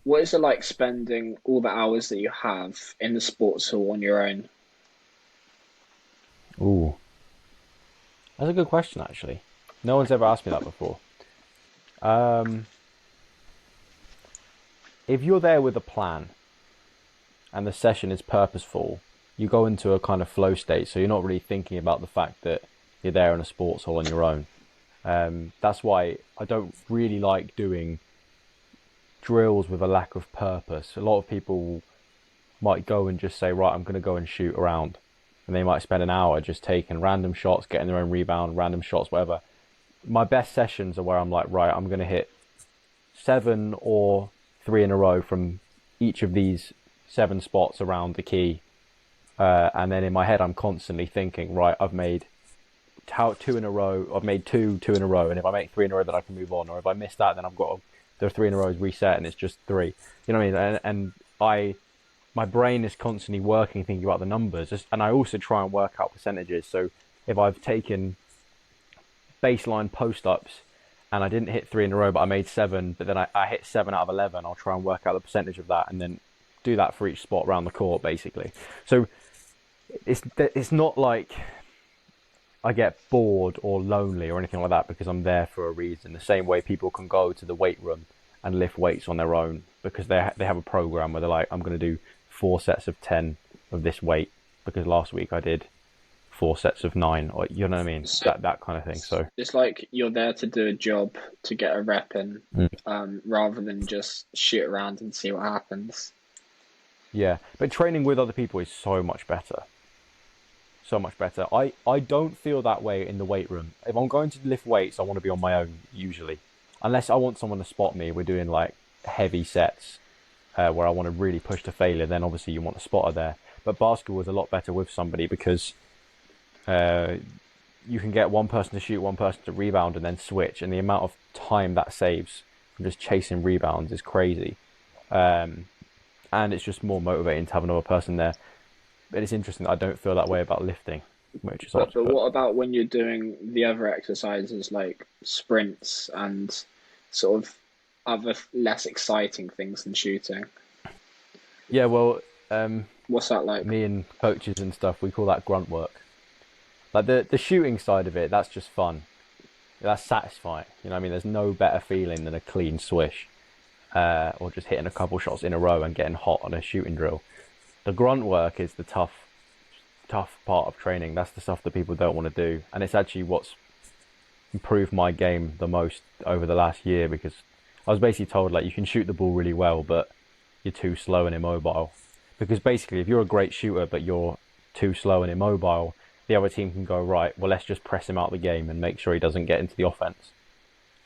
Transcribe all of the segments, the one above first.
What is it like spending all the hours that you have in the sports hall on your own? Ooh, that's a good question, actually. No one's ever asked me that before. Um, if you're there with a plan and the session is purposeful, you go into a kind of flow state, so you're not really thinking about the fact that you're there in a sports hall on your own. That's why I don't really like doing drills with a lack of purpose. A lot of people might go and just say, right, I'm going to go and shoot around. And they might spend an hour just taking random shots, getting their own rebound, random shots, whatever. My best sessions are where I'm like, right, I'm going to hit seven or three in a row from each of these seven spots around the key. And then in my head, I'm constantly thinking, right, I've made two in a row. I've made two in a row. And if I make three in a row, then I can move on. Or if I miss that, then I've got the three in a row is reset and it's just three. You know what I mean? And my brain is constantly working, thinking about the numbers. And I also try and work out percentages. So if I've taken baseline post ups and I didn't hit three in a row, but I made seven, but then I hit 7 out of 11, I'll try and work out the percentage of that and then do that for each spot around the court, basically. So it's not like I get bored or lonely or anything like that because I'm there for a reason. The same way people can go to the weight room and lift weights on their own because they have a program where they're like, I'm going to do 4 sets of 10 of this weight because last week I did 4 sets of 9, or you know what I mean, So that kind of thing. So it's like you're there to do a job to get a rep in, mm, rather than just shoot around and see what happens. yeah, but training with other people is so much better. So much better. I don't feel that way in the weight room. If I'm going to lift weights, I want to be on my own usually, unless I want someone to spot me. We're doing like heavy sets where I want to really push to failure. Then obviously you want a spotter there. But basketball is a lot better with somebody because uh, you can get one person to shoot, one person to rebound, and then switch. And the amount of time that saves from just chasing rebounds is crazy. Um, and it's just more motivating to have another person there. But it's interesting that I don't feel that way about lifting, which is odd. But But what about when you're doing the other exercises like sprints and sort of other less exciting things than shooting? yeah, well, um, What's that like? me and coaches and stuff, we call that grunt work. Like the shooting side of it, that's just fun. That's satisfying. You know what I mean? There's no better feeling than a clean swish, or just hitting a couple shots in a row and getting hot on a shooting drill. The grunt work is the tough part of training. That's the stuff that people don't want to do, and it's actually what's improved my game the most over the last year because I was basically told like you can shoot the ball really well, but you're too slow and immobile. Because basically, if you're a great shooter but you're too slow and immobile, the other team can go right. Well, let's just press him out of the game and make sure he doesn't get into the offense.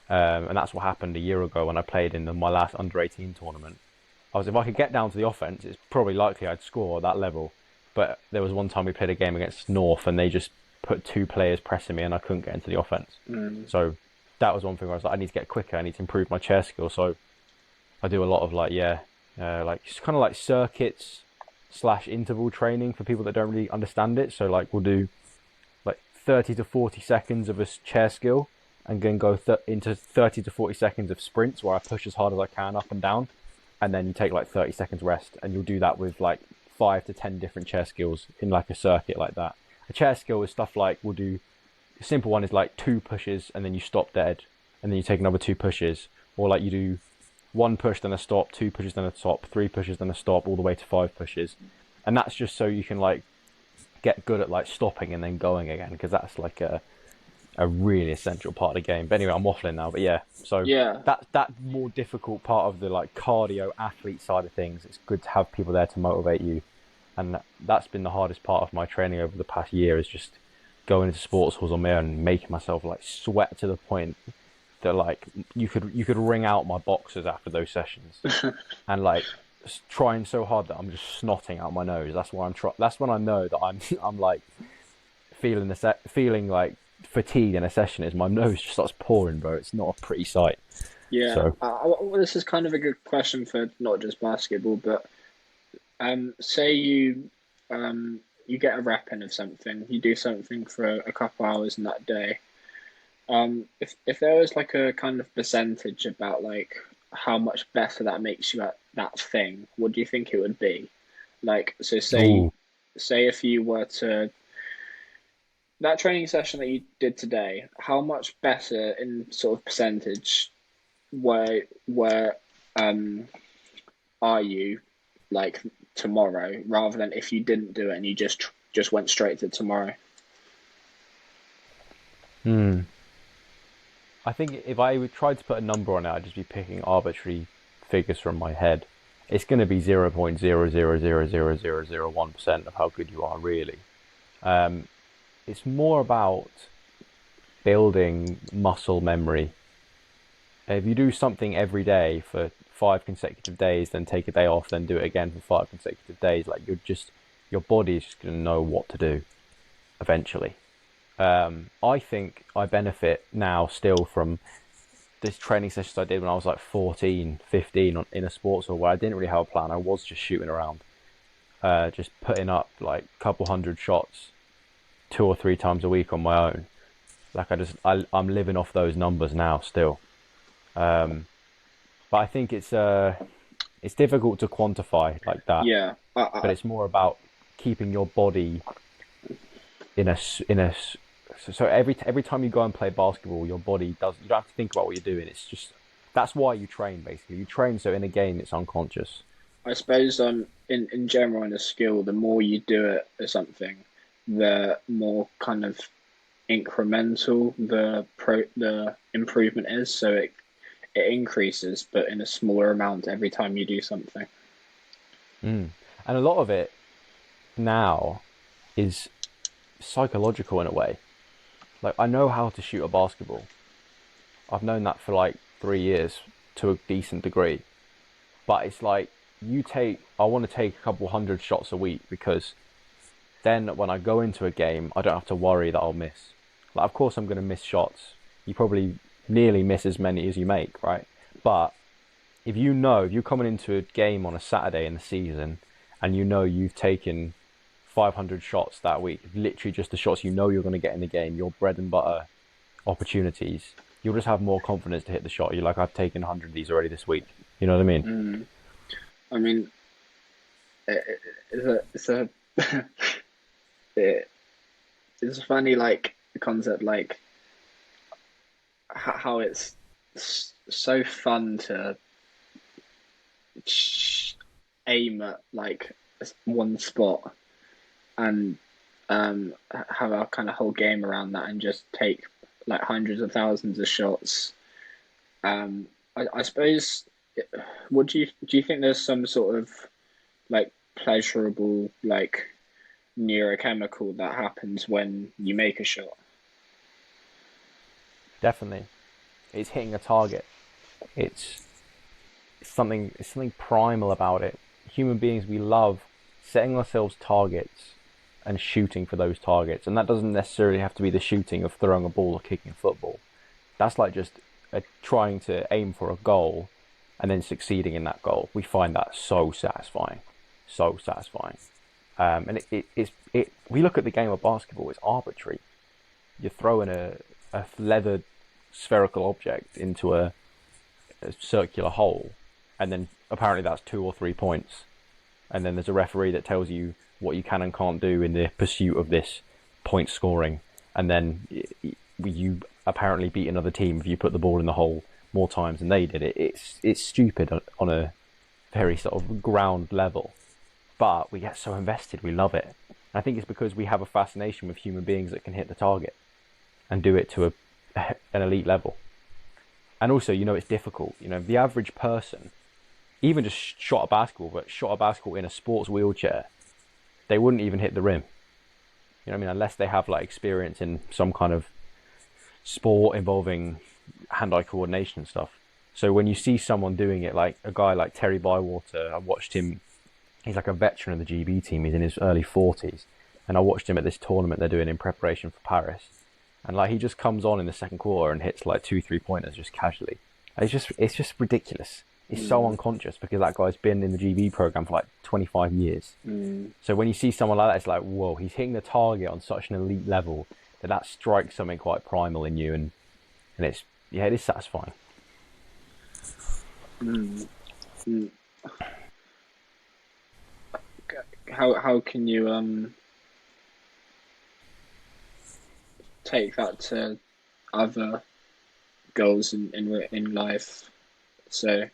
And that's what happened a year ago when I played in my last under 18 tournament. I was if I could get down to the offense, it's probably likely I'd score at that level. But there was one time we played a game against North and they just put two players pressing me and I couldn't get into the offense. Mm. So that was one thing where I was like, I need to get quicker. I need to improve my chair skill. So I do a lot of like like it's kind of like circuits slash interval training for people that don't really understand it. So like we'll do like 30 to 40 seconds of a chair skill and then go into 30 to 40 seconds of sprints where I push as hard as I can up and down, and then you take like 30 seconds rest, and you'll do that with like 5 to 10 different chair skills in like a circuit like that. A chair skill is stuff like we'll do. A simple one is like two pushes and then you stop dead, and then you take another two pushes, or like you do one push then a stop, two pushes then a stop, three pushes then a stop, all the way to five pushes, and that's just so you can like get good at like stopping and then going again because that's like a really essential part of the game. But anyway, I'm waffling now. But yeah, so Yeah, that more difficult part of the like cardio athlete side of things, it's good to have people there to motivate you, and that's been the hardest part of my training over the past year is just going into sports halls on my own and making myself like sweat to the point that like you could wring out my boxers after those sessions, and like trying so hard that I'm just snotting out my nose. That's why that's when I know that I'm I'm like feeling like fatigued in a session is my nose just starts pouring, bro. It's not a pretty sight. yeah. So Well, this is kind of a good question for not just basketball, but say you get a rep in of something, you do something for a couple hours in that day. If there was like a kind of percentage about like how much better that makes you at that thing, what do you think it would be? Like, so Oh, say if you were to that training session that you did today, how much better in sort of percentage were um are you like tomorrow rather than if you didn't do it and you just went straight to tomorrow? hmm. I think if I would try to put a number on it, I'd just be picking arbitrary figures from my head. It's going to be 0.0000001% of how good you are, really. Um, it's more about building muscle memory. If you do something every day for 5 consecutive days, then take a day off, then do it again for 5 consecutive days, like your body is just going to know what to do eventually. I think I benefit now still from this training sessions I did when I was like 14, 15 in a sports hall where I didn't really have a plan. I was just shooting around, just putting up like a couple hundred shots 2 or 3 times a week on my own. Like I'm living off those numbers now still. Um, but I think it's difficult to quantify like that. Yeah, But it's more about keeping your body in a so every time you go and play basketball, your body does you don't have to think about what you're doing. It's just that's why you train basically. You train so in a game it's unconscious. I suppose in general in a skill, the more you do it or something, the more kind of incremental the improvement is. So it increases, but in a smaller amount every time you do something. Mm. And a lot of it now is psychological in a way. Like I know how to shoot a basketball. I've known that for like 3 years to a decent degree. But it's like I want to take a couple hundred shots a week because then when I go into a game, I don't have to worry that I'll miss. Like, of course, I'm going to miss shots. You probably nearly miss as many as you make, right? But if you're coming into a game on a Saturday in the season and you know you've taken 500 shots that week, literally just the shots you know you're going to get in the game, your bread and butter opportunities, you'll just have more confidence to hit the shot. You're like, I've taken 100 of these already this week. You know what I mean? Mm. I mean, it's a it, it's a funny like concept like how it's so fun to aim at like one spot and have our kind of whole game around that and just take like hundreds of thousands of shots. I suppose, what do you think there's some sort of like pleasurable like neurochemical that happens when you make a shot? Definitely. It's hitting a target. It's it's something primal about it. Human beings, we love setting ourselves targets and shooting for those targets. And that doesn't necessarily have to be the shooting of throwing a ball or kicking a football. That's like just trying to aim for a goal and then succeeding in that goal. We find that so satisfying. So satisfying. And we look at the game of basketball, it's arbitrary. You're throwing a leathered spherical object into a circular hole, and then apparently that's 2 or 3 points. And then there's a referee that tells you what you can and can't do in the pursuit of this point scoring. And then you apparently beat another team if you put the ball in the hole more times than they did. It's stupid on a very sort of ground level, but we get so invested, we love it. And I think it's because we have a fascination with human beings that can hit the target and do it to an elite level. And also, it's difficult. The average person, even just shot a basketball, but shot a basketball in a sports wheelchair, they wouldn't even hit the rim. You know what I mean? Unless they have like experience in some kind of sport involving hand-eye coordination and stuff. So when you see someone doing it, like a guy like Terry Bywater, I watched him. He's like a veteran of the GB team. He's in his early 40s, and I watched him at this tournament they're doing in preparation for Paris. And like he just comes on in the second quarter and hits like 2 3 pointers just casually. And it's just ridiculous. It's so Mm, unconscious because that guy's been in the GB program for like 25 years. mm. So when you see someone like that, it's like, whoa, he's hitting the target on such an elite level that strikes something quite primal in you, and it is satisfying. Mm. Mm. How can you take that to other goals in life? So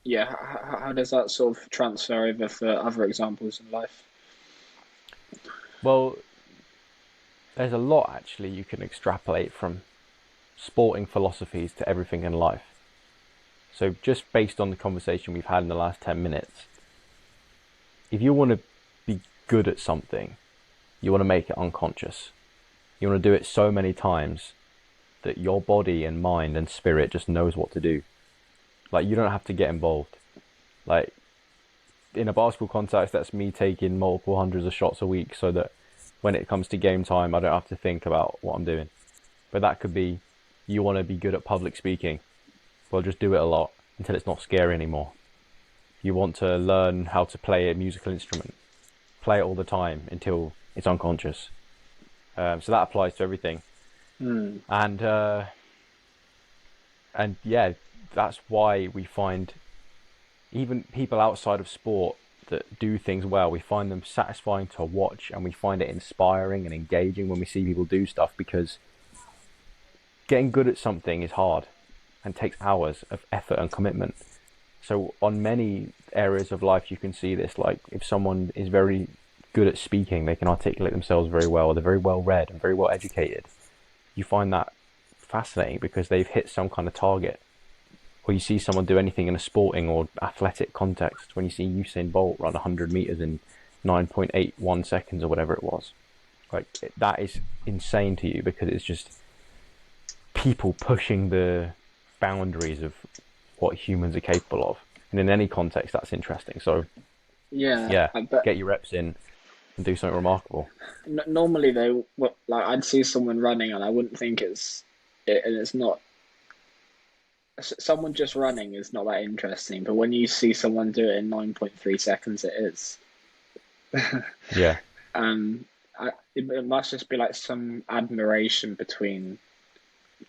yeah, how does that sort of transfer over for other examples in life? Well, there's a lot actually you can extrapolate from sporting philosophies to everything in life. So just based on the conversation we've had in the last 10 minutes, if you want to be good at something, you want to make it unconscious. You want to do it so many times that your body and mind and spirit just knows what to do. Like you don't have to get involved. Like in a basketball context, that's me taking multiple hundreds of shots a week so that when it comes to game time, I don't have to think about what I'm doing. But that could be you want to be good at public speaking. Well, just do it a lot until it's not scary anymore. You want to learn how to play a musical instrument. Play it all the time until it's unconscious. So that applies to everything. Hmm. And yeah, that's why we find even people outside of sport that do things well, we find them satisfying to watch, and we find it inspiring and engaging when we see people do stuff, because getting good at something is hard and takes hours of effort and commitment. So on many areas of life, you can see this. Like if someone is very good at speaking, they can articulate themselves very well, or they're very well read and very well educated. You find that fascinating because they've hit some kind of target. Or you see someone do anything in a sporting or athletic context, when you see Usain Bolt run 100 meters in 9.81 seconds or whatever it was. Like that is insane to you because it's just people pushing the boundaries of what humans are capable of. And in any context, that's interesting. So, Yeah, yeah, I bet. get your reps in and do something remarkable. Normally though, like I'd see someone running and I wouldn't think and it's not someone just running is not that interesting. But when you see someone do it in 9.3 seconds, it is. Yeah. Um, it must just be like some admiration between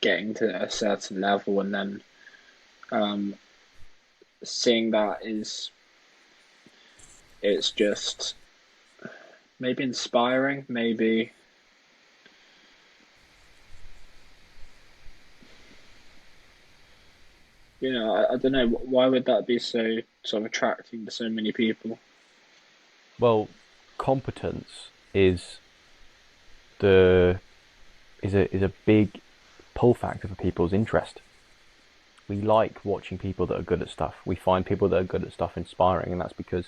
getting to a certain level and then um, seeing that is it's just maybe inspiring, maybe I don't know why would that be so sort of attracting to so many people. Well, competence the is a big pull factor for people's interest. We like watching people that are good at stuff. We find people that are good at stuff inspiring, and that's because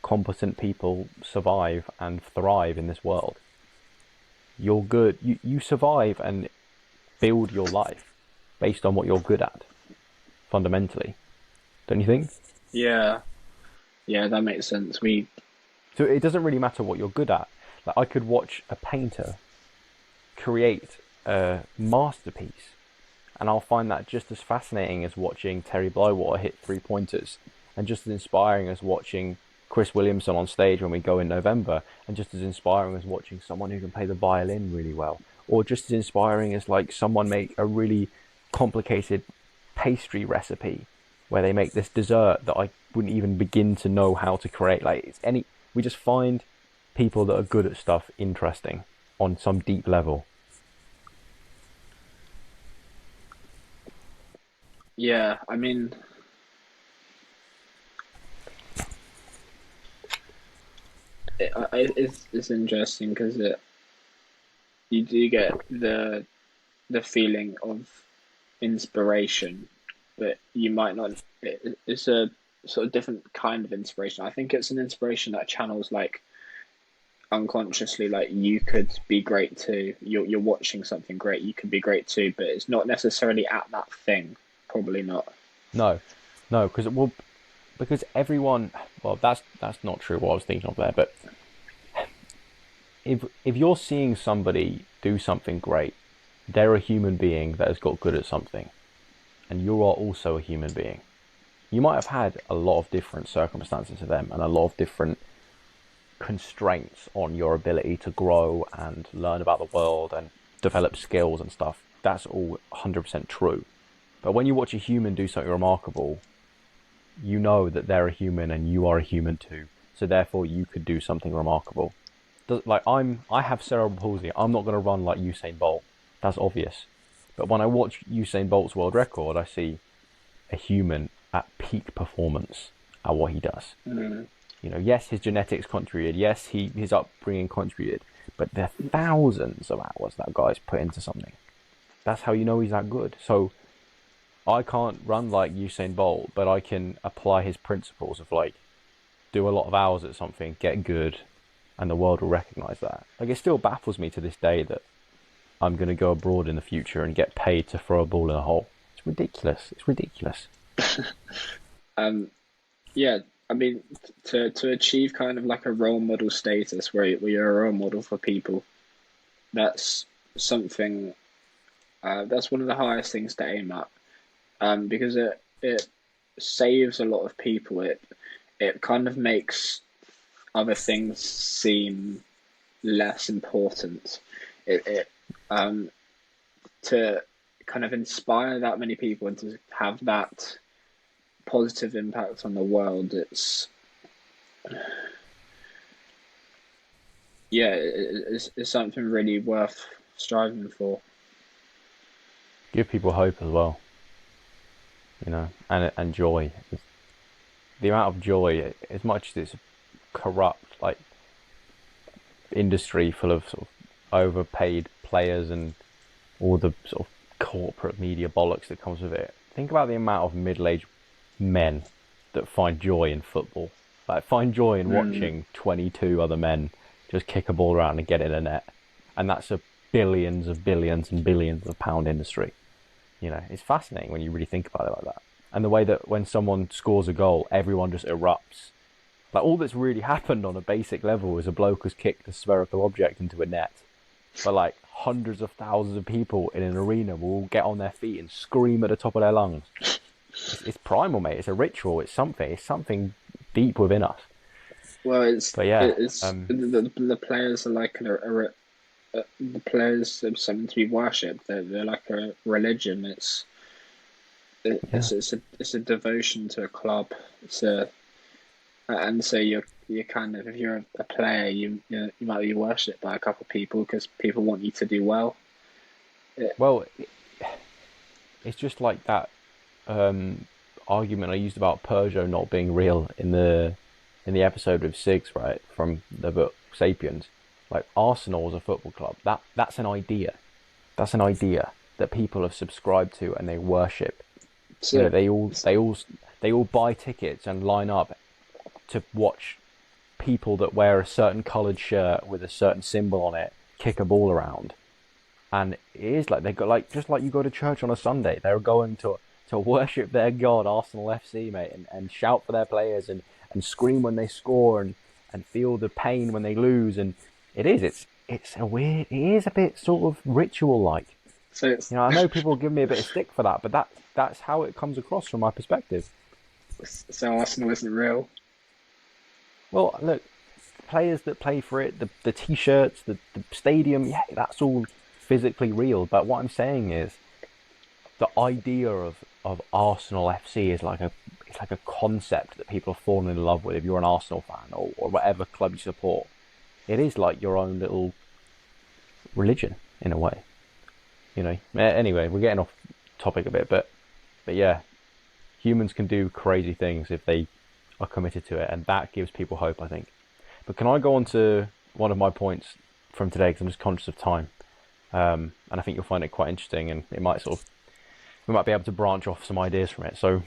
competent people survive and thrive in this world. You're good. You survive and build your life based on what you're good at, fundamentally. Don't you think? Yeah, yeah, that makes sense. We So it doesn't really matter what you're good at. Like I could watch a painter create a masterpiece, and I'll find that just as fascinating as watching Terry Bywater hit 3 pointers, and just as inspiring as watching Chris Williamson on stage when we go in November, and just as inspiring as watching someone who can play the violin really well, or just as inspiring as like someone make a really complicated pastry recipe where they make this dessert that I wouldn't even begin to know how to create. Like it's any, we just find people that are good at stuff interesting on some deep level. yeah, I mean it's interesting because you do get the feeling of inspiration, but you might not. It's a sort of different kind of inspiration. I think it's an inspiration that channels like unconsciously, like you could be great too. You're watching something great, you could be great too, but it's not necessarily at that thing. Probably not. No, no, because well, because everyone. Well, that's not true. What I was thinking of there, but if you're seeing somebody do something great, they're a human being that has got good at something, and you are also a human being. You might have had a lot of different circumstances to them and a lot of different constraints on your ability to grow and learn about the world and develop skills and stuff. That's all 100% true. But when you watch a human do something remarkable, you know that they're a human and you are a human too. So therefore, you could do something remarkable. Like I have cerebral palsy. I'm not going to run like Usain Bolt. That's obvious. But when I watch Usain Bolt's world record, I see a human at peak performance at what he does. Mm. You know, yes, his genetics contributed. Yes, his upbringing contributed. But there are thousands of hours that guy's put into something. That's how you know he's that good. So I can't run like Usain Bolt, but I can apply his principles of like do a lot of hours at something, get good, and the world will recognize that. Like it still baffles me to this day that I'm going to go abroad in the future and get paid to throw a ball in a hole. It's ridiculous. It's ridiculous. Um, yeah, I mean, to achieve kind of like a role model status where you're a role model for people, that's something. That's one of the highest things to aim at. Because it saves a lot of people. It kind of makes other things seem less important. It to kind of inspire that many people and to have that positive impact on the world. It's something really worth striving for. Give people hope as well, you know, and joy. The amount of joy, as much as it's corrupt, like industry full of sort of overpaid players and all the sort of corporate media bollocks that comes with it. Think about the amount of middle-aged men that find joy in football. Like find joy in Mm. watching 22 other men just kick a ball around and get in a net. And that's a billions of billions and billions of pound industry. You know, it's fascinating when you really think about it like that. And the way that when someone scores a goal, everyone just erupts. Like all that's really happened on a basic level is a bloke has kicked a spherical object into a net. But like hundreds of thousands of people in an arena will all get on their feet and scream at the top of their lungs. It's primal, mate. It's a ritual. It's something. It's something deep within us. Well, But yeah, it's the players are like the players are something to be worshipped. They're like a religion. yeah. It's a devotion to a club. It's a and so you're kind of if you're a player, you might be worshipped by a couple of people because people want you to do well. It, Well, it's just like that argument I used about Peugeot not being real in the episode with Sigs, right, from the book Sapiens. Like Arsenal as a football club, that's an idea. That's an idea that people have subscribed to and they worship. You know, so they all buy tickets and line up to watch people that wear a certain coloured shirt with a certain symbol on it kick a ball around. And it is like they got like just like you go to church on a Sunday, they're going to worship their god Arsenal FC, mate, and shout for their players and scream when they score and feel the pain when they lose. And it's a weird, it is a bit sort of ritual like. so it's You know, I know people give me a bit of stick for that, but that's how it comes across from my perspective. so Arsenal isn't real. Well, look, players that play for it, the t-shirts, the stadium, yeah, that's all physically real. But what I'm saying is the idea of Arsenal FC is like it's like a concept that people have fallen in love with. If you're an Arsenal fan or whatever club you support, it is like your own little religion in a way. You know. Anyway, we're getting off topic a bit, but yeah, humans can do crazy things if they are committed to it, and that gives people hope, I think. But can I go on to one of my points from today because I'm just conscious of time, and I think you'll find it quite interesting, and it might sort of we might be able to branch off some ideas from it. So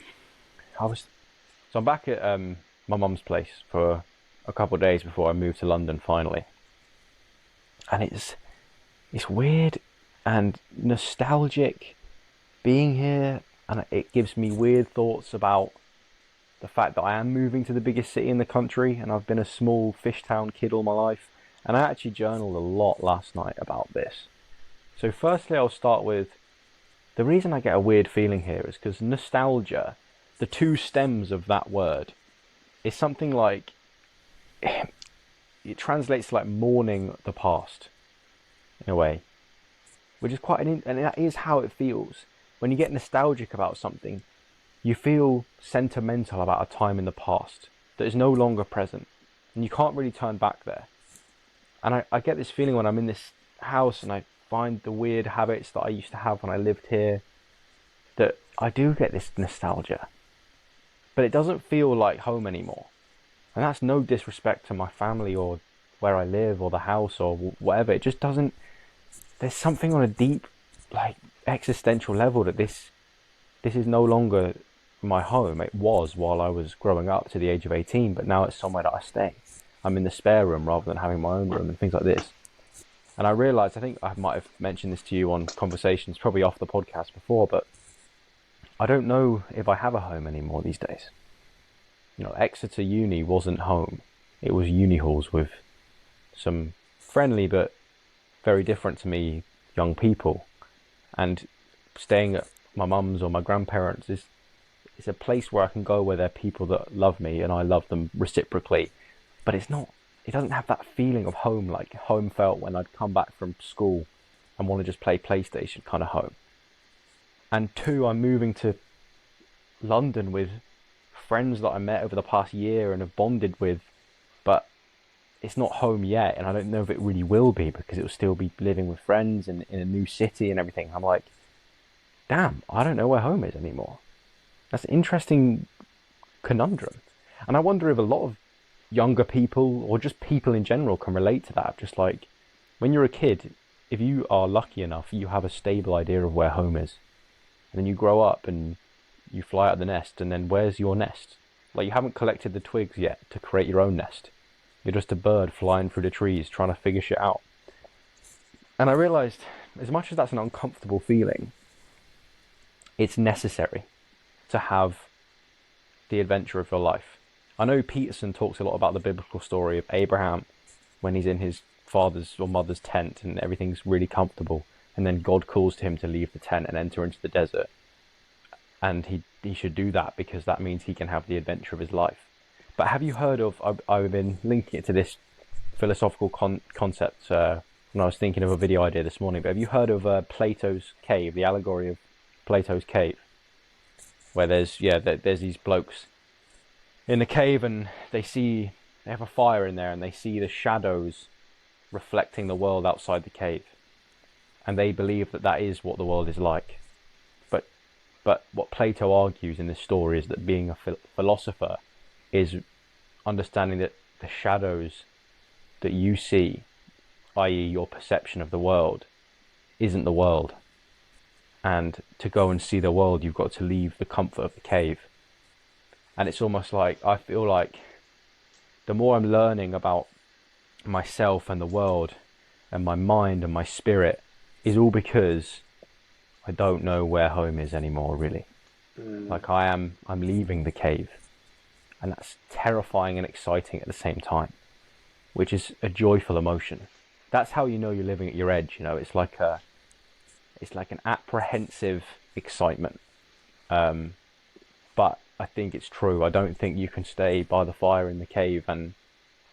I'm back at my mum's place for a couple of days before I move to London finally, and it's weird and nostalgic being here, and it gives me weird thoughts about the fact that I am moving to the biggest city in the country, and I've been a small fish town kid all my life. And I actually journaled a lot last night about this. So firstly, I'll start with the reason I get a weird feeling here is because nostalgia, the two stems of that word, is something like it translates to like mourning the past in a way, which is quite and that is how it feels. when you get nostalgic about something, you feel sentimental about a time in the past that is no longer present, and you can't really turn back there. And I get this feeling when I'm in this house and I find the weird habits that I used to have when I lived here, that I do get this nostalgia, but it doesn't feel like home anymore. And that's no disrespect to my family or where I live or the house or whatever. It just doesn't. There's something on a deep, like, existential level that this is no longer my home. It was while I was growing up to the age of 18, but now it's somewhere that I stay. I'm in the spare room rather than having my own room and things like this. And I realised, I think I might have mentioned this to you on conversations, probably off the podcast before, but I don't know if I have a home anymore these days. You know, Exeter Uni wasn't home. It was uni halls with some friendly but very different to me young people. And staying at my mum's or my grandparents is a place where I can go where there are people that love me and I love them reciprocally. But it doesn't have that feeling of home like home felt when I'd come back from school and want to just play PlayStation kind of home. And two, I'm moving to London with friends that I met over the past year and have bonded with, but it's not home yet, and I don't know if it really will be because it will still be living with friends and in a new city and everything. I'm like, damn, I don't know where home is anymore. That's an interesting conundrum. And I wonder if a lot of younger people or just people in general can relate to that. Just like when you're a kid, if you are lucky enough, you have a stable idea of where home is. And then you grow up and you fly out of the nest, and then where's your nest? Like, you haven't collected the twigs yet to create your own nest. You're just a bird flying through the trees trying to figure shit out. And I realised, as much as that's an uncomfortable feeling, it's necessary to have the adventure of your life. I know Peterson talks a lot about the biblical story of Abraham when he's in his father's or mother's tent and everything's really comfortable, and then God calls to him to leave the tent and enter into the desert. And he should do that because that means he can have the adventure of his life. But have you heard of, I've been linking it to this philosophical concept when I was thinking of a video idea this morning, but have you heard of Plato's cave, the allegory of Plato's cave? Where there's these blokes in the cave and they have a fire in there and they see the shadows reflecting the world outside the cave. And they believe that that is what the world is like. But what Plato argues in this story is that being a philosopher is understanding that the shadows that you see, i.e. your perception of the world, isn't the world. And to go and see the world, you've got to leave the comfort of the cave. And it's almost like, I feel like the more I'm learning about myself and the world and my mind and my spirit is all because I don't know where home is anymore, really. Like I'm leaving the cave. And that's terrifying and exciting at the same time, which is a joyful emotion. That's how you know you're living at your edge, you know, it's like an apprehensive excitement. But I think it's true. I don't think you can stay by the fire in the cave and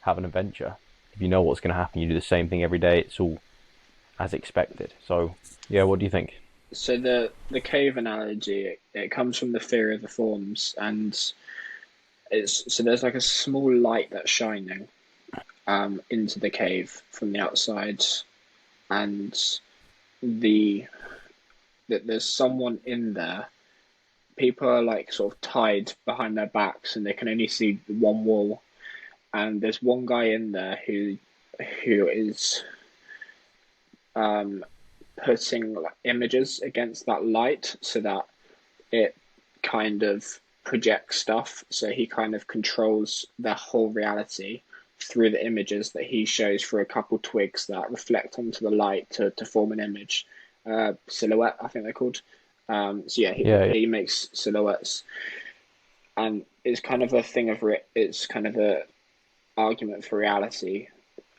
have an adventure. If you know what's going to happen, you do the same thing every day, it's all as expected. So, yeah, what do you think? So the cave analogy, it comes from the theory of the forms, and it's so there's like a small light that's shining into the cave from the outside, and the that there's someone in there. People are like sort of tied behind their backs, and they can only see one wall. And there's one guy in there who is um, putting like, images against that light so that it kind of projects stuff. So he kind of controls the whole reality through the images that he shows through a couple twigs that reflect onto the light to form an image. Silhouette, I think they're called. So yeah, Yeah, he makes silhouettes, and it's kind of a thing of it's kind of a argument for reality,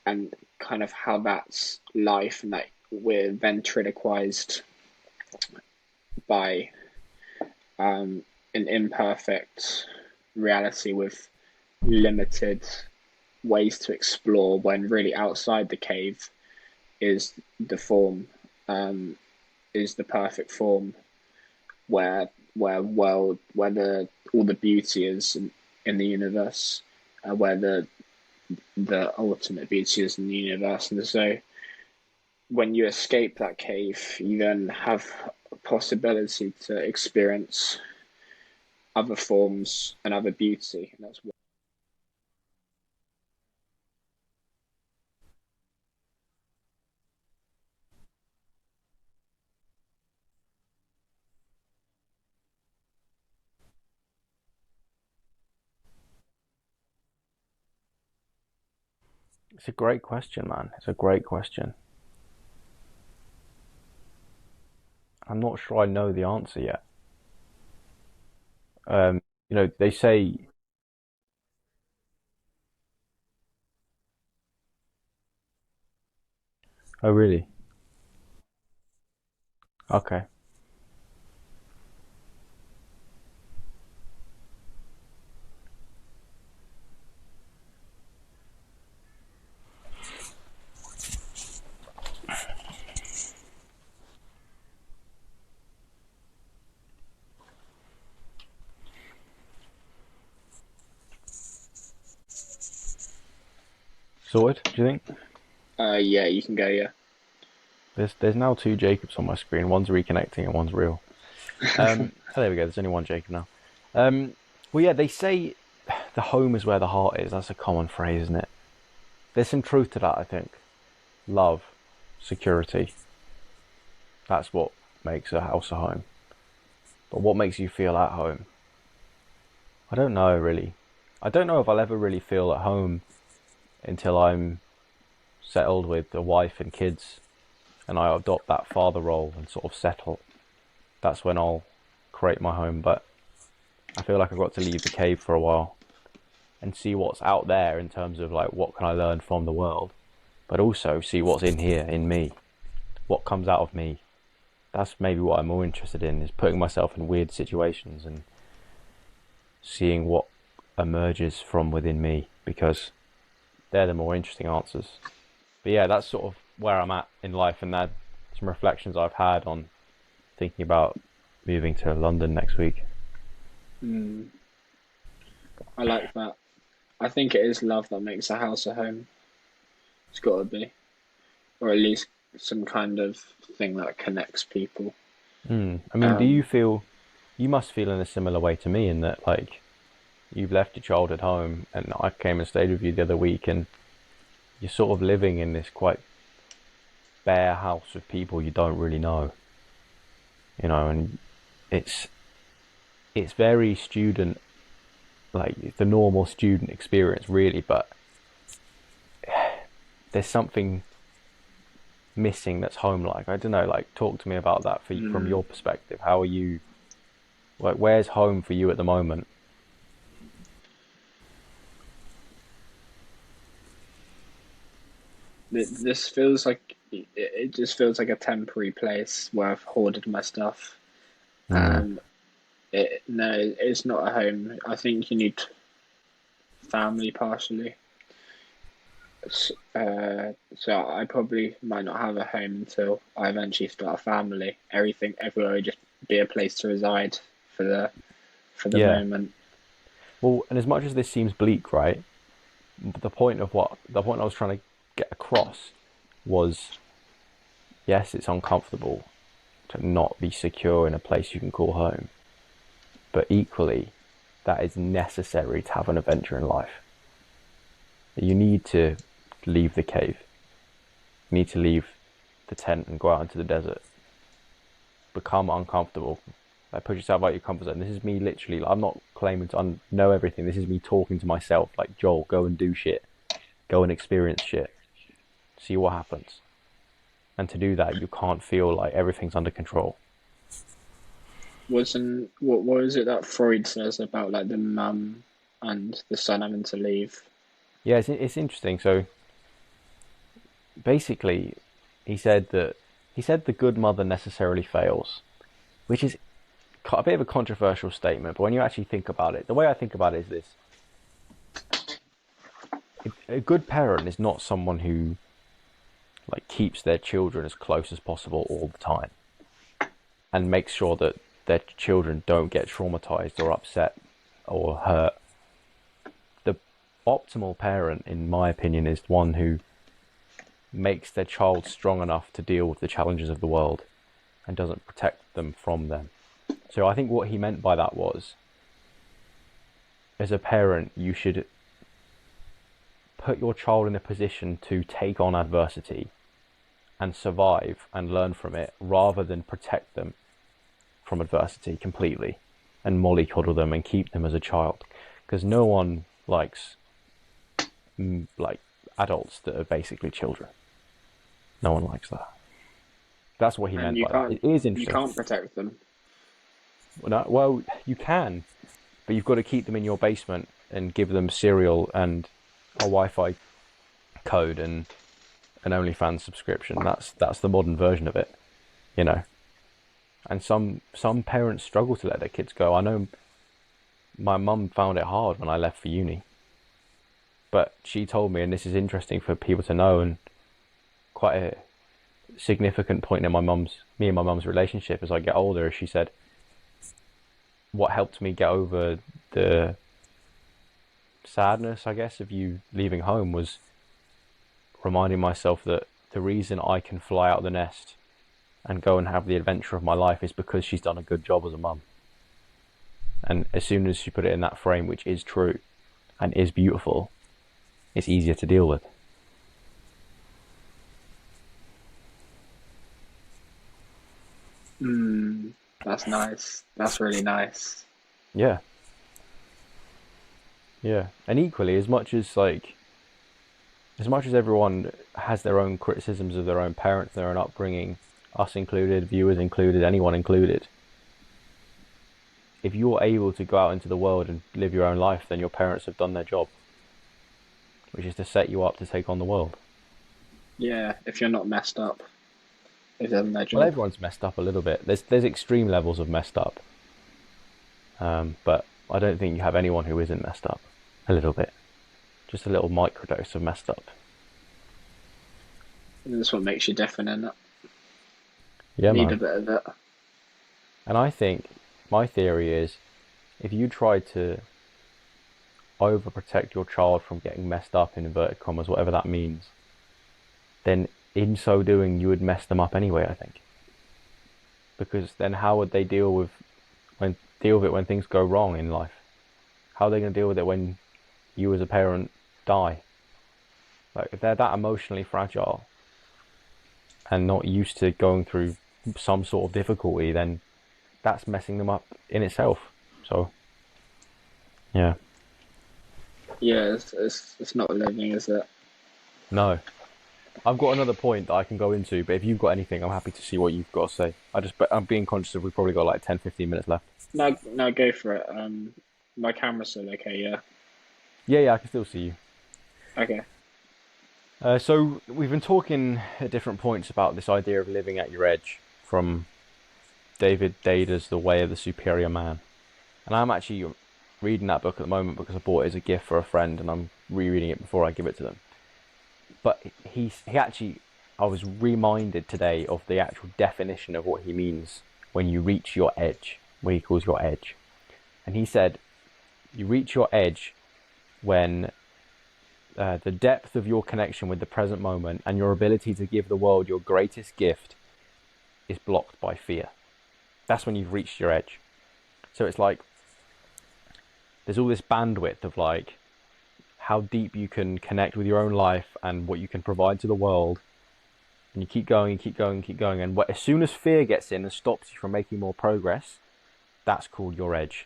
and kind of how that's life, and that we're ventriloquized by an imperfect reality with limited ways to explore, when really outside the cave is the form, is the perfect form. where the all the beauty is in the universe, where the ultimate beauty is in the universe. And so when you escape that cave, you then have a possibility to experience other forms and other beauty, and that's what. It's a great question, man. It's a great question. I'm not sure I know the answer yet. They say, oh, really? Okay. Sorted, do you think? Yeah, you can go. Yeah. There's now two Jacobs on my screen. One's reconnecting and one's real. Oh, there we go. There's only one Jacob now. Well, yeah, they say the home is where the heart is. That's a common phrase, isn't it? There's some truth to that, I think. Love, security. That's what makes a house a home. But what makes you feel at home? I don't know, really. I don't know if I'll ever really feel at home until I'm settled with a wife and kids and I adopt that father role and sort of settle. That's when I'll create my home. But I feel like I've got to leave the cave for a while and see what's out there in terms of like what can I learn from the world, but also see what's in here in me, what comes out of me. That's maybe what I'm more interested in, is putting myself in weird situations and seeing what emerges from within me, because they're the more interesting answers. But yeah, that's sort of where I'm at in life, and that some reflections I've had on thinking about moving to London next week. Mm, I like that. I think it is love that makes a house a home. It's got to be, or at least some kind of thing that connects people. I mean, do you Um, feel, you must feel in a similar way to me in that like you've left your childhood home and I came and stayed with you the other week and you're sort of living in this quite bare house with people you don't really know, and it's it's very student, like the normal student experience really, but there's something missing that's home like. I don't know, like talk to me about that from mm, your perspective. How are you, like where's home for you at the moment? this feels like it just feels like a temporary place where I've hoarded my stuff. Mm. Um, no, it's not a home. I think you need family partially. So I probably might not have a home until I eventually start a family. Everywhere would just be a place to reside for the Yeah. moment. Well, and as much as this seems bleak, right? The point I was trying to get across was, yes, it's uncomfortable to not be secure in a place you can call home, but equally, that is necessary to have an adventure in life. You need to leave the cave. You need to leave the tent and go out into the desert. Become uncomfortable. Like push yourself out your comfort zone. This is me literally. Like, I'm not claiming to know everything. This is me talking to myself. Like Joel, go and do shit. Go and experience shit. See what happens. And to do that, you can't feel like everything's under control. Wasn't what is it that Freud says about like the mum and the son having to leave? Yeah, it's interesting. So basically, he said that he said the good mother necessarily fails, which is a bit of a controversial statement. But when you actually think about it, the way I think about it is this: a good parent is not someone who like keeps their children as close as possible all the time and makes sure that their children don't get traumatized or upset or hurt. The optimal parent, in my opinion, is one who makes their child strong enough to deal with the challenges of the world and doesn't protect them from them. So I think what he meant by that was, as a parent, you should put your child in a position to take on adversity and survive and learn from it, rather than protect them from adversity completely and mollycoddle them and keep them as a child. Because no one likes like adults that are basically children. No one likes that. That's what he And meant by that. It is you interesting. can't protect them. Well, you can, but you've got to keep them in your basement and give them cereal and a Wi-Fi code and an OnlyFans subscription. That's the modern version of it, you know. And some parents struggle to let their kids go. I know my mum found it hard when I left for uni, but she told me, and this is interesting for people to know, and quite a significant point in me and my mum's relationship as I get older. She said, what helped me get over the sadness, I guess, of you leaving home was reminding myself that the reason I can fly out of the nest and go and have the adventure of my life is because she's done a good job as a mum. And as soon as she put it in that frame, which is true and is beautiful, it's easier to deal with. That's nice. That's really nice. Yeah. Yeah. And equally, as much as everyone has their own criticisms of their own parents, their own upbringing, us included, viewers included, anyone included, if you're able to go out into the world and live your own life, then your parents have done their job, which is to set you up to take on the world. Yeah, if you're not messed up, they've done their Well, job. everyone's messed up a little bit. There's extreme levels of messed up, but I don't think you have anyone who isn't messed up a little bit. Just a little microdose of messed up. And that's what makes you different, innit? Yeah, Need a man. bit of it. And I think my theory is, if you try to overprotect your child from getting messed up, in inverted commas, whatever that means, then in so doing you would mess them up anyway, I think. Because then how would they deal with it when things go wrong in life? How are they going to deal with it when you as a parent die? Like, if they're that emotionally fragile and not used to going through some sort of difficulty, then that's messing them up in itself. So, yeah. Yeah, it's not living, is it? No. I've got another point that I can go into, but if you've got anything, I'm happy to see what you've got to say. I'm being conscious of we've probably got like 10, 15 minutes left. No, no, go for it. My camera's still okay, yeah. Yeah, I can still see you. Okay. So we've been talking at different points about this idea of living at your edge, from David Dada's The Way of the Superior Man. And I'm actually reading that book at the moment because I bought it as a gift for a friend, and I'm rereading it before I give it to them. But he actually, I was reminded today of the actual definition of what he means when you reach your edge, what he calls your edge. And he said, you reach your edge when the depth of your connection with the present moment and your ability to give the world your greatest gift is blocked by fear. That's when you've reached your edge. So it's like, there's all this bandwidth of like how deep you can connect with your own life and what you can provide to the world, and you keep going and keep going and keep going, and as soon as fear gets in and stops you from making more progress, that's called your edge.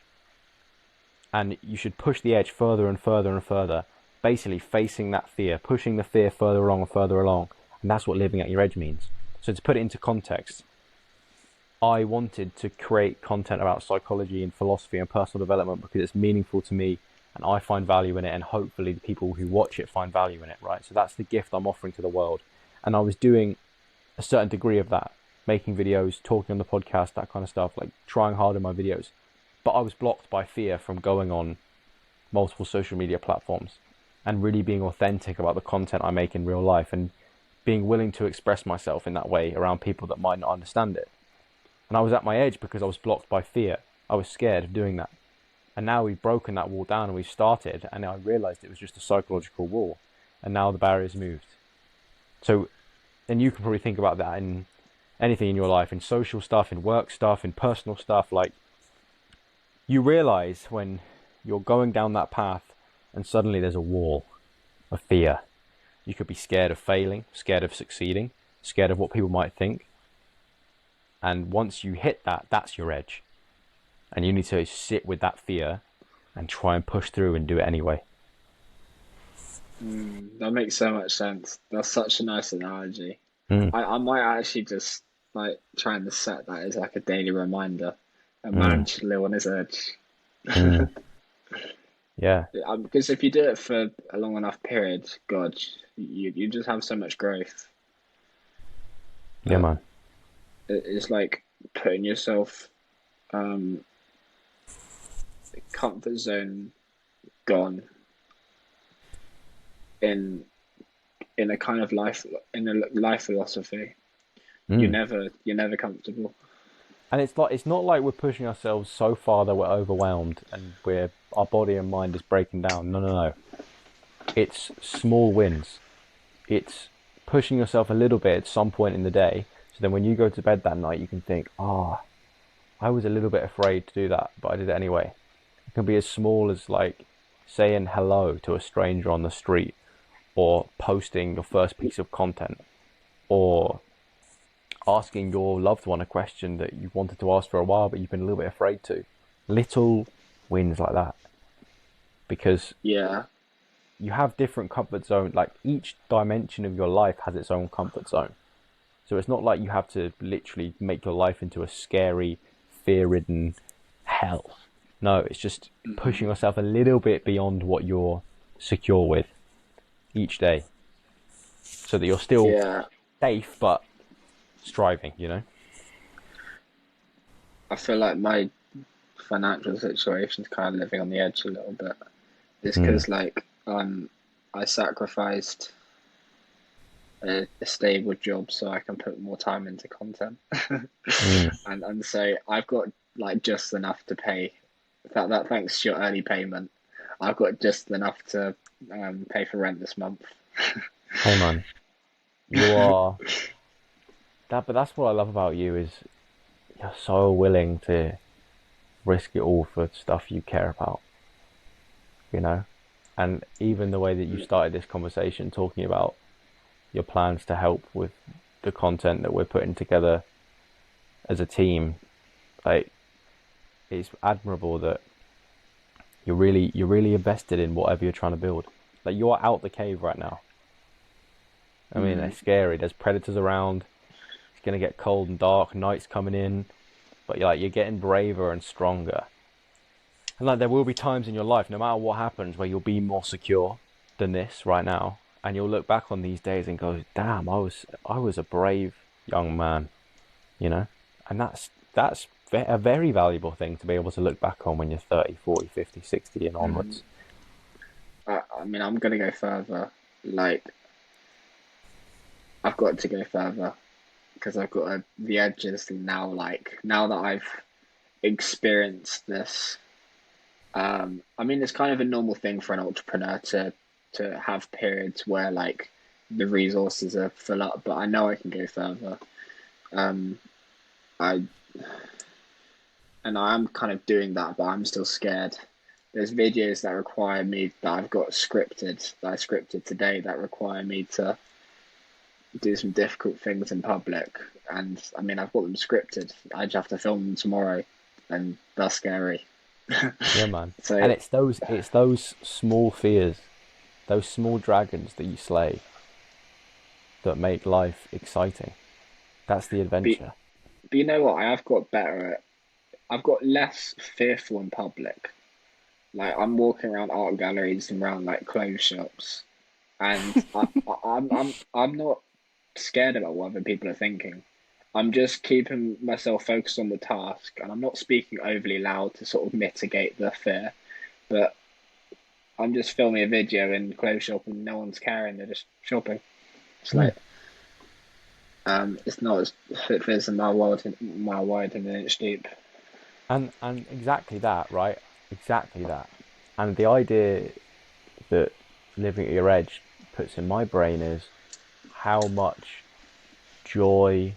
And you should push the edge further and further and further, basically facing that fear, pushing the fear further along and further along, and that's what living at your edge means. So to put it into context, I wanted to create content about psychology and philosophy and personal development because it's meaningful to me and I find value in it, and hopefully the people who watch it find value in it, right? So that's the gift I'm offering to the world. And I was doing a certain degree of that, making videos, talking on the podcast, that kind of stuff, like trying hard in my videos. But I was blocked by fear from going on multiple social media platforms and really being authentic about the content I make in real life and being willing to express myself in that way around people that might not understand it. And I was at my edge because I was blocked by fear. I was scared of doing that. And now we've broken that wall down and we've started, and I realized it was just a psychological wall. And now the barrier's moved. So, and you can probably think about that in anything in your life, in social stuff, in work stuff, in personal stuff. Like, you realize when you're going down that path and suddenly there's a wall of fear. You could be scared of failing, scared of succeeding, scared of what people might think. And once you hit that, that's your edge. And you need to sit with that fear and try and push through and do it anyway. That makes so much sense. That's such a nice analogy. Mm, I might actually just like trying to set that as like a daily reminder. A mm, man should live on his edge. mm. Yeah, Because if you do it for a long enough period, God, you just have so much growth. yeah, Uh, man. it's like putting yourself um comfort zone gone in in a kind of life in a life philosophy. Mm. You're never comfortable. And it's like it's not like we're pushing ourselves so far that we're overwhelmed and our body and mind is breaking down. No, no, no. It's small wins. It's pushing yourself a little bit at some point in the day. So then when you go to bed that night, you can think, I was a little bit afraid to do that, but I did it anyway. It can be as small as like saying hello to a stranger on the street, or posting your first piece of content, or asking your loved one a question that you've wanted to ask for a while, but you've been a little bit afraid to. Little wins like that. Because Yeah. you have different comfort zones. Like each dimension of your life has its own comfort zone. So it's not like you have to literally make your life into a scary, fear-ridden hell. No, it's just pushing Hmm. yourself a little bit beyond what you're secure with each day, so that you're still Yeah. safe but striving. You know. I feel like my financial situation's kind of living on the edge a little bit. It's Mm, because like I sacrificed a stable job so I can put more time into content. mm. And so I've got like just enough to pay that thanks to your early payment. I've got just enough to pay for rent this month. Hey man, you are that. But that's what I love about you is you're so willing to risk it all for stuff you care about. You know, and even the way that you started this conversation talking about your plans to help with the content that we're putting together as a team, like it's admirable that you're really invested in whatever you're trying to build. Like you're out the cave right now. I mean, Mm, it's scary. There's predators around. It's gonna get cold and dark. Night's coming in, but you're getting braver and stronger. And like there will be times in your life, no matter what happens, where you'll be more secure than this right now, and you'll look back on these days and go, "Damn, I was a brave young man," you know. And that's a very valuable thing to be able to look back on when you're 30, 40, 50, 60 and mm. onwards. I mean, I'm gonna go further. Like, I've got to go further because I've got the edges now. Like, now that I've experienced this, I mean, it's kind of a normal thing for an entrepreneur to have periods where like the resources are full up, but I know I can go further. Um, I and I am kind of doing that, but I'm still scared. There's videos that require me that I've got scripted that I scripted today that require me to do some difficult things in public, and I mean I've got them scripted. I just have to film them tomorrow, and that's scary. Yeah, man. So And it's those small fears, those small dragons that you slay that make life exciting. That's the but, adventure. but you know what? I have got better at. I've got less fearful in public. Like I'm walking around art galleries and around like clothes shops, and I'm not scared about what other people are thinking. I'm just keeping myself focused on the task, and I'm not speaking overly loud to sort of mitigate the fear. But I'm just filming a video in clothes shop, and no one's caring. They're just shopping. It's Mm. like It's not as fit as mile wide and an inch deep. And exactly that, right? Exactly that. And the idea that living at your edge puts in my brain is how much joy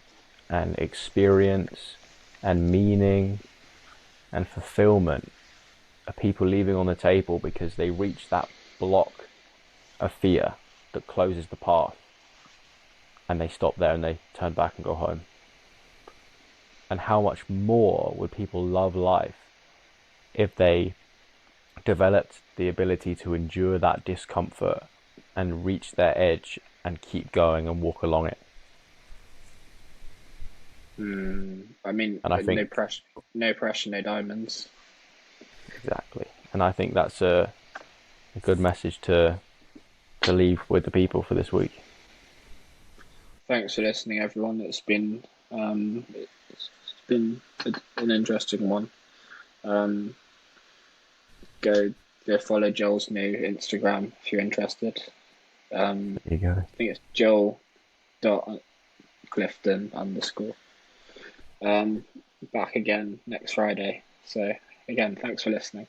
and experience and meaning and fulfillment are people leaving on the table because they reach that block of fear that closes the path and they stop there and they turn back and go home. And how much more would people love life if they developed the ability to endure that discomfort and reach their edge and keep going and walk along it? I mean, And I think no pressure, no diamonds. exactly. And I think that's a good message to leave with the people for this week. Thanks for listening, everyone. It's been an interesting one. Um, go go follow Joel's new Instagram if you're interested. There you go. I think it's Joel dot Clifton underscore. Um, Back again next Friday. So again, thanks for listening.